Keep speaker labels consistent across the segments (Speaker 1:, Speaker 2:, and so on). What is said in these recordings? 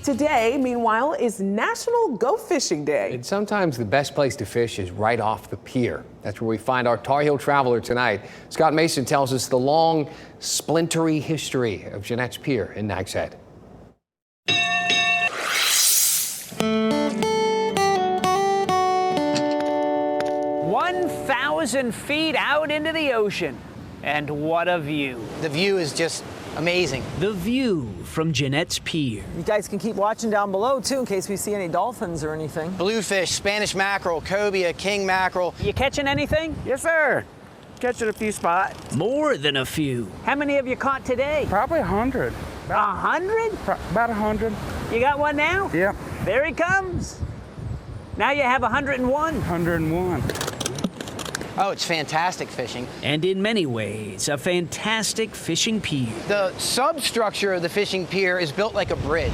Speaker 1: Today, meanwhile, is National Go Fishing Day.
Speaker 2: And sometimes the best place to fish is right off the pier. That's where we find our Tar Heel traveler tonight. Scott Mason tells us the long, splintery history of Jennette's Pier in Nags Head.
Speaker 3: 1,000 feet out into the ocean. And what a view.
Speaker 4: The view is just amazing.
Speaker 3: The view from Jennette's Pier.
Speaker 5: You guys can keep watching down below, too, in case we see any dolphins or anything.
Speaker 4: Bluefish, Spanish mackerel, cobia, king mackerel.
Speaker 3: You catching anything?
Speaker 6: Yes, sir. Catching a few spots.
Speaker 3: More than a few. How many have you caught today?
Speaker 6: Probably 100.
Speaker 3: 100?
Speaker 6: About 100.
Speaker 3: You got one now?
Speaker 6: Yep.
Speaker 3: There he comes. Now you have 101.
Speaker 6: 101.
Speaker 4: Oh, it's fantastic fishing.
Speaker 3: And in many ways, a fantastic fishing pier.
Speaker 4: The substructure of the fishing pier is built like a bridge.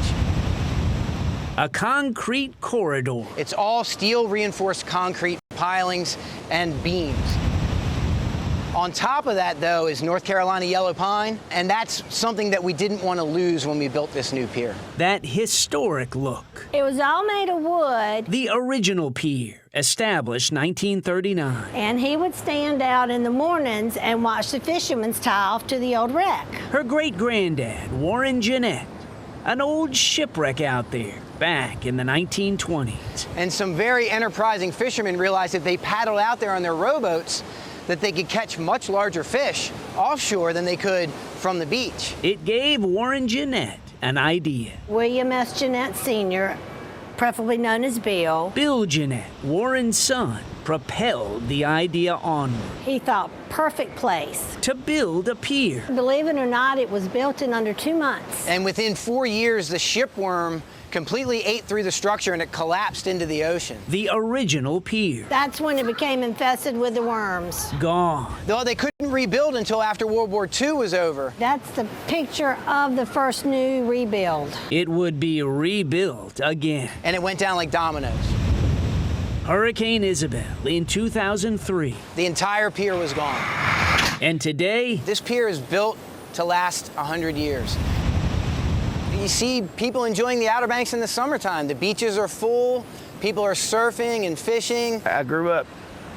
Speaker 3: A concrete corridor.
Speaker 4: It's all steel reinforced concrete pilings and beams. On top of that, though, is North Carolina yellow pine, and that's something that we didn't want to lose when we built this new pier.
Speaker 3: That historic look.
Speaker 7: It was all made of wood.
Speaker 3: The original pier, established 1939.
Speaker 7: And he would stand out in the mornings and watch the fishermen's tie off to the old wreck.
Speaker 3: Her great-granddad, Warren Jennette, an old shipwreck out there back in the 1920s.
Speaker 4: And some very enterprising fishermen realized if they paddled out there on their rowboats, that they could catch much larger fish offshore than they could from the beach.
Speaker 3: It gave Warren Jennette an idea.
Speaker 7: William S. Jennette Sr., preferably known as Bill.
Speaker 3: Bill Jennette, Warren's son, propelled the idea onward.
Speaker 7: He thought, perfect place.
Speaker 3: To build a pier.
Speaker 7: Believe it or not, it was built in under 2 months.
Speaker 4: And within 4 years, the shipworm completely ate through the structure and it collapsed into the ocean.
Speaker 3: The original pier.
Speaker 7: That's when it became infested with the worms.
Speaker 3: Gone.
Speaker 4: Though they couldn't rebuild until after World War II was over.
Speaker 7: That's the picture of the first new rebuild.
Speaker 3: It would be rebuilt again.
Speaker 4: And it went down like dominoes.
Speaker 3: Hurricane Isabel in 2003.
Speaker 4: The entire pier was gone.
Speaker 3: And today,
Speaker 4: this pier is built to last 100 years. You see people enjoying the Outer Banks in the summertime. The beaches are full, people are surfing and fishing.
Speaker 6: I grew up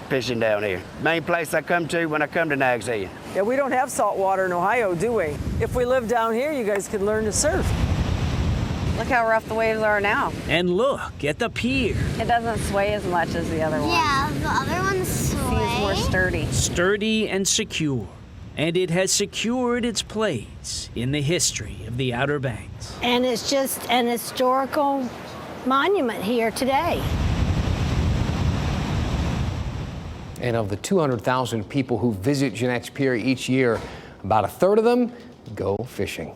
Speaker 6: fishing down here. Main place I come to when I come to Nags Head.
Speaker 5: Yeah, we don't have salt water in Ohio, do we? If we lived down here, you guys could learn to surf.
Speaker 8: Look how rough the waves are now.
Speaker 3: And look at the pier.
Speaker 8: It doesn't sway as much as the other one.
Speaker 7: Yeah, the other one's
Speaker 8: Seems more sturdy.
Speaker 3: Sturdy and secure. And it has secured its place in the history of the Outer Banks.
Speaker 7: And it's just an historical monument here today.
Speaker 2: And of the 200,000 people who visit Jennette's Pier each year, about a third of them go fishing.